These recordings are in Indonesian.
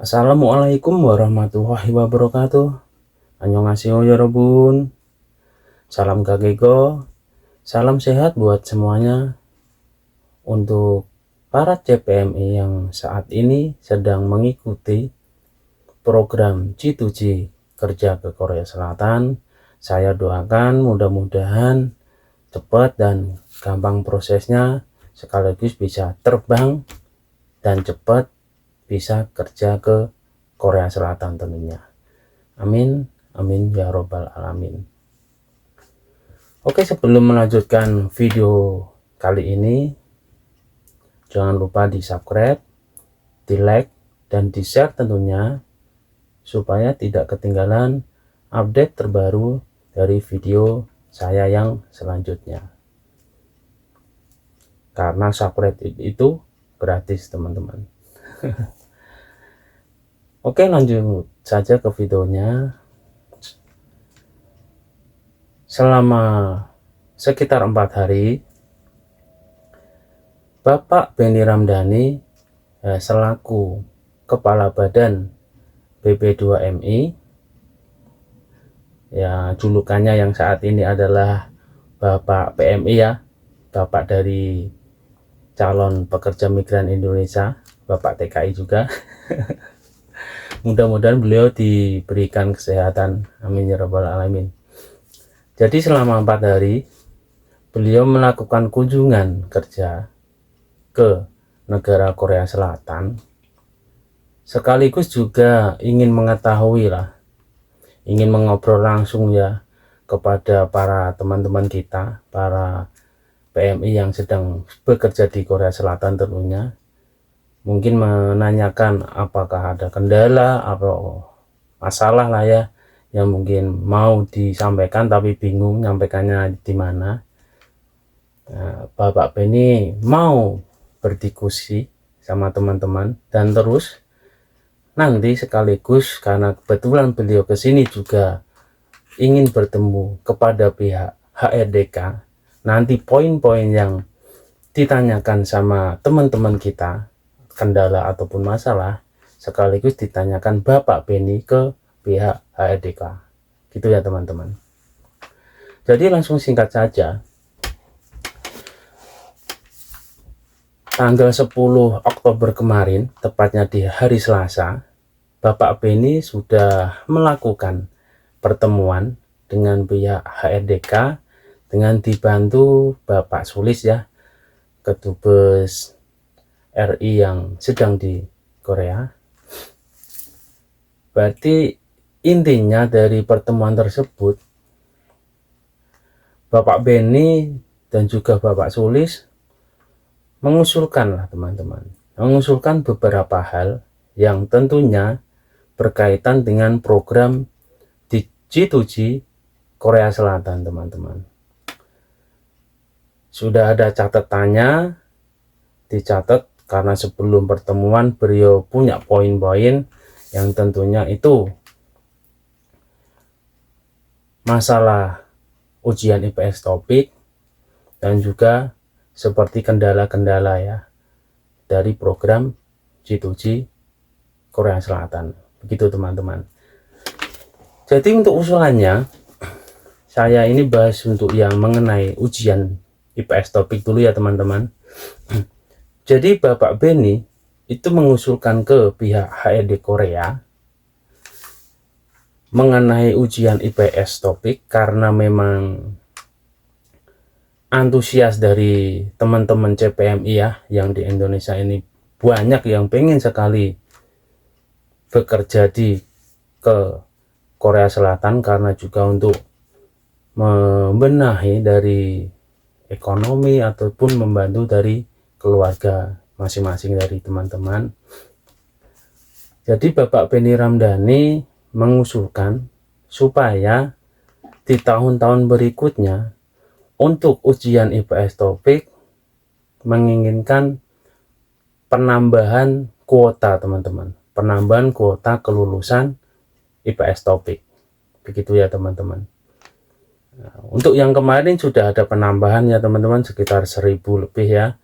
Assalamualaikum warahmatullahi wabarakatuh. Annyeonghaseyo yorobun. Salam gagego. Salam sehat buat semuanya. Untuk para CPMI yang saat ini sedang mengikuti program G2G kerja ke Korea Selatan, saya doakan mudah-mudahan cepat dan gampang prosesnya, sekaligus bisa terbang dan cepat bisa kerja ke Korea Selatan tentunya. Amin, amin ya robbal alamin. Oke, sebelum melanjutkan video kali ini, jangan lupa di subscribe, di like, dan di share tentunya, supaya tidak ketinggalan update terbaru dari video saya yang selanjutnya. Karena subscribe itu gratis teman-teman. Oke, lanjut saja ke videonya. Selama sekitar 4 hari, Bapak Benny Ramdhani selaku Kepala Badan BP2MI, ya julukannya yang saat ini adalah Bapak PMI ya, Bapak dari calon pekerja migran Indonesia, Bapak TKI juga. Mudah-mudahan beliau diberikan kesehatan, amin ya rabbal alamin. Jadi selama 4 hari beliau melakukan kunjungan kerja ke negara Korea Selatan, sekaligus juga ingin mengetahui lah, ingin mengobrol langsung ya kepada para teman-teman kita, para PMI yang sedang bekerja di Korea Selatan tentunya. Mungkin menanyakan apakah ada kendala atau masalah lah ya, yang mungkin mau disampaikan tapi bingung nyampaikannya di mana. Nah, Bapak Benny mau berdiskusi sama teman-teman, dan terus nanti sekaligus karena kebetulan beliau kesini juga ingin bertemu kepada pihak HRDK, nanti poin-poin yang ditanyakan sama teman-teman kita, kendala ataupun masalah, sekaligus ditanyakan Bapak Benny ke pihak HRDK, gitu ya teman-teman. Jadi langsung singkat saja, tanggal 10 Oktober kemarin, tepatnya di hari Selasa, Bapak Benny sudah melakukan pertemuan dengan pihak HRDK dengan dibantu Bapak Sulis ya, Kedubes RI yang sedang di Korea. Berarti intinya dari pertemuan tersebut, Bapak Benny dan juga Bapak Sulis mengusulkan lah teman-teman, mengusulkan beberapa hal yang tentunya berkaitan dengan program di G2G Korea Selatan teman-teman. Sudah ada catatannya, dicatat karena sebelum pertemuan beliau punya poin-poin yang tentunya itu masalah ujian IPS topik dan juga seperti kendala-kendala ya dari program G2G Korea Selatan, begitu teman-teman. Jadi untuk usulannya, saya ini bahas untuk yang mengenai ujian IPS topik dulu ya teman-teman. Jadi Bapak Benny itu mengusulkan ke pihak HRD Korea mengenai ujian IPS topik karena memang antusias dari teman-teman CPMI ya yang di Indonesia ini banyak yang pengen sekali bekerja ke Korea Selatan, karena juga untuk membenahi dari ekonomi ataupun membantu dari keluarga masing-masing dari teman-teman. Jadi Bapak Benny Ramdhani mengusulkan supaya di tahun-tahun berikutnya untuk ujian IPS topik menginginkan penambahan kuota teman-teman, penambahan kuota kelulusan IPS topik, begitu ya teman-teman. Nah, untuk yang kemarin sudah ada penambahan ya teman-teman, sekitar 1000 lebih ya.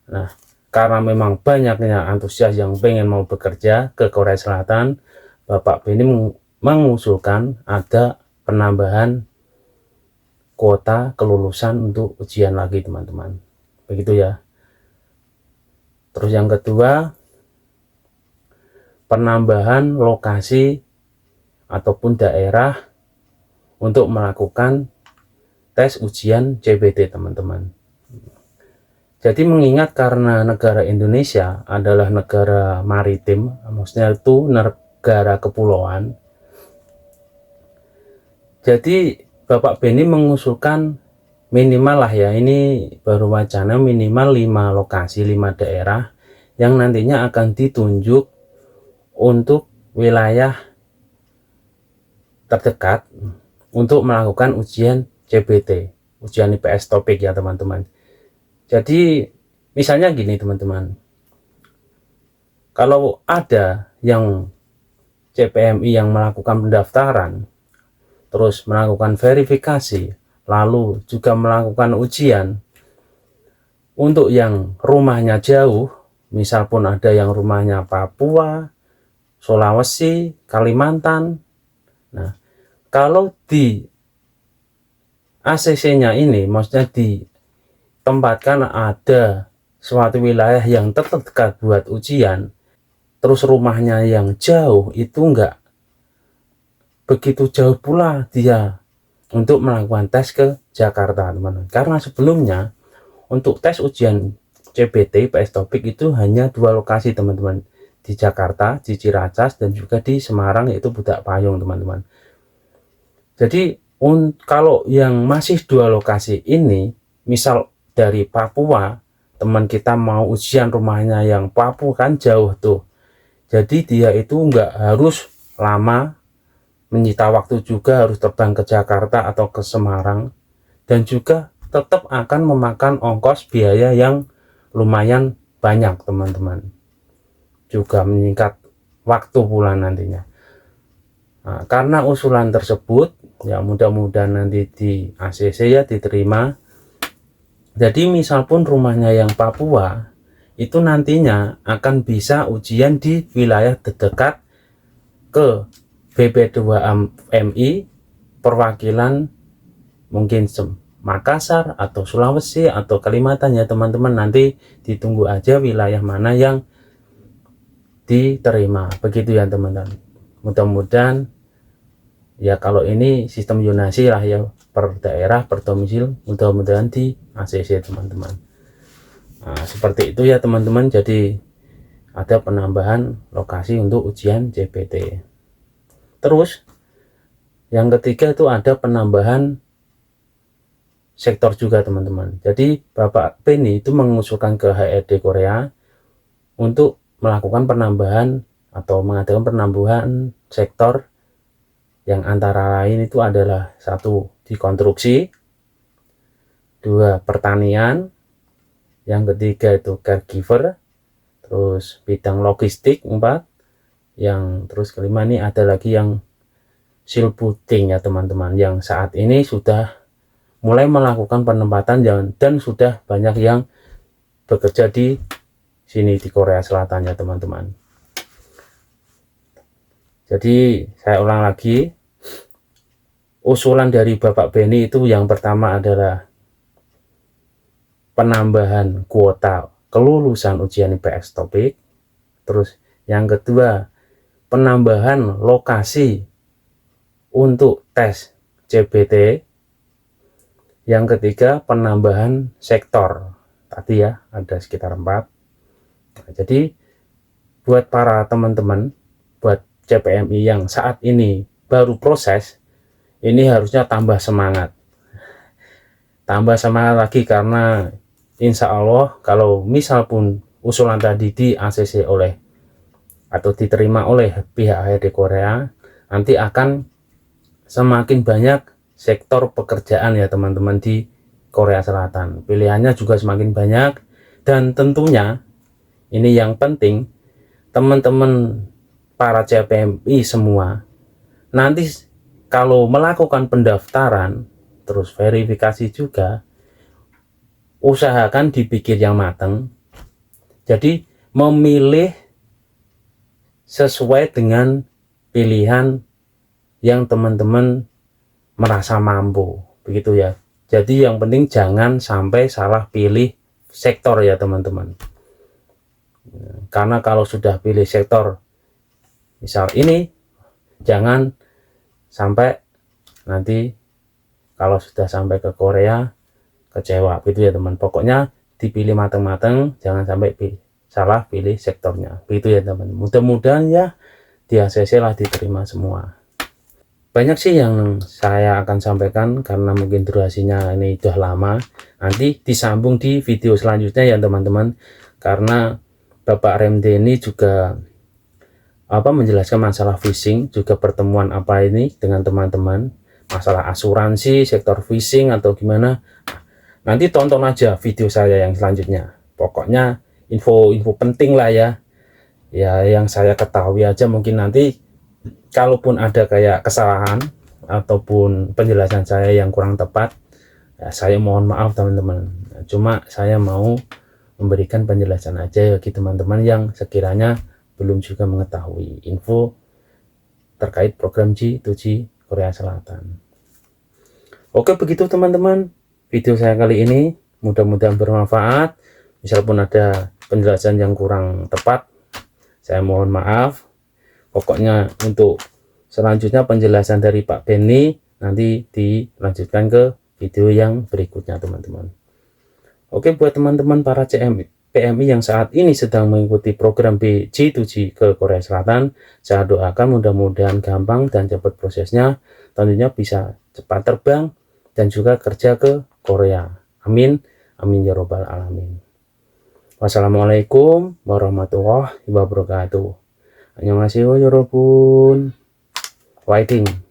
Nah, karena memang banyaknya antusias yang pengen mau bekerja ke Korea Selatan, Bapak Benny mengusulkan ada penambahan kuota kelulusan untuk ujian lagi teman-teman, begitu ya. Terus yang kedua, penambahan lokasi ataupun daerah untuk melakukan tes ujian CBT teman-teman. Jadi mengingat karena negara Indonesia adalah negara maritim, maksudnya itu negara kepulauan. Jadi Bapak Benny mengusulkan minimal lah ya, ini baru wacana, minimal 5 lokasi, 5 daerah yang nantinya akan ditunjuk untuk wilayah terdekat untuk melakukan ujian CBT, ujian IPS topik ya teman-teman. Jadi misalnya gini teman-teman, kalau ada yang CPMI yang melakukan pendaftaran, terus melakukan verifikasi, lalu juga melakukan ujian untuk yang rumahnya jauh, misal pun ada yang rumahnya Papua, Sulawesi, Kalimantan. Nah, kalau di ACC-nya ini, maksudnya ditempatkan ada suatu wilayah yang terdekat buat ujian, terus rumahnya yang jauh, itu enggak begitu jauh pula dia untuk melakukan tes ke Jakarta teman-teman. Karena sebelumnya untuk tes ujian CBT IPS topik itu hanya 2 lokasi teman-teman, di Jakarta, di Ciracas, dan juga di Semarang, yaitu Budak Payung teman-teman. Jadi kalau yang masih 2 lokasi ini, misal dari Papua, teman kita mau ujian rumahnya yang Papua kan jauh tuh, jadi dia itu enggak harus lama, menyita waktu juga harus terbang ke Jakarta atau ke Semarang, dan juga tetap akan memakan ongkos biaya yang lumayan banyak teman-teman, juga menyingkat waktu pula nantinya. Nah, karena usulan tersebut ya mudah-mudahan nanti di ACC ya diterima. Jadi misal pun rumahnya yang Papua itu nantinya akan bisa ujian di wilayah terdekat ke BP2MI perwakilan mungkin Makassar atau Sulawesi atau Kalimantan ya teman-teman. Nanti ditunggu aja wilayah mana yang diterima, begitu ya teman-teman. Mudah-mudahan ya, kalau ini sistem zonasi lah ya, per daerah, per domisil, mudah-mudahan di ACC teman-teman. Nah, seperti itu ya teman-teman. Jadi ada penambahan lokasi untuk ujian CBT. Terus yang ketiga itu ada penambahan sektor juga teman-teman. Jadi Bapak Benny itu mengusulkan ke HRD Korea untuk melakukan penambahan atau mengadakan penambahan sektor yang antara lain itu adalah 1 di konstruksi, 2 pertanian, yang ketiga itu caregiver, terus bidang logistik 4, yang terus kelima ini ada lagi yang shipbuilding ya teman-teman, yang saat ini sudah mulai melakukan penempatan dan sudah banyak yang bekerja di sini di Korea Selatan ya teman-teman. Jadi saya ulang lagi, usulan dari Bapak Benny itu yang pertama adalah penambahan kuota kelulusan ujian IPS topik. Terus yang kedua, penambahan lokasi untuk tes CBT. Yang ketiga, penambahan sektor. Tadi ya ada sekitar 4. Nah, jadi buat para teman-teman, buat CPMI yang saat ini baru proses, ini harusnya tambah semangat lagi, karena insya Allah kalau misal pun usulan tadi di ACC oleh atau diterima oleh pihak HRD Korea, nanti akan semakin banyak sektor pekerjaan ya teman-teman di Korea Selatan. Pilihannya juga semakin banyak, dan tentunya ini yang penting, teman-teman para CPMI semua nanti kalau melakukan pendaftaran terus verifikasi juga, usahakan dipikir yang matang, Jadi memilih sesuai dengan pilihan yang teman-teman merasa mampu, begitu ya. Jadi yang penting jangan sampai salah pilih sektor ya teman-teman. Karena kalau sudah pilih sektor misal ini, jangan sampai nanti kalau sudah sampai ke Korea kecewa, gitu ya teman. Pokoknya dipilih matang-matang, jangan sampai salah pilih sektornya, begitu ya teman. Mudah-mudahan ya di ACC lah diterima semua. Banyak sih yang saya akan sampaikan karena mungkin durasinya ini udah lama. Nanti disambung di video selanjutnya ya teman-teman, karena Bapak Remde ini juga menjelaskan masalah phishing, juga pertemuan apa ini dengan teman-teman, masalah asuransi, sektor phishing atau gimana. Nanti tonton aja video saya yang selanjutnya. Pokoknya info-info penting lah ya. Ya yang saya ketahui aja, mungkin nanti kalaupun ada kayak kesalahan ataupun penjelasan saya yang kurang tepat, ya saya mohon maaf teman-teman. Cuma saya mau memberikan penjelasan aja bagi teman-teman yang sekiranya belum juga mengetahui info terkait program G2G Korea Selatan. Oke, begitu teman-teman video saya kali ini, mudah-mudahan bermanfaat. Misalpun ada penjelasan yang kurang tepat, saya mohon maaf. Pokoknya untuk selanjutnya penjelasan dari Pak Benny nanti dilanjutkan ke video yang berikutnya teman-teman. Oke, buat teman-teman para PMI yang saat ini sedang mengikuti program G2G ke Korea Selatan, saya doakan mudah-mudahan gampang dan cepat prosesnya, tentunya bisa cepat terbang dan juga kerja ke Korea. Amin, amin ya robbal alamin. Wassalamualaikum warahmatullahi wabarakatuh. 안녕하세요 여러분. 화이팅!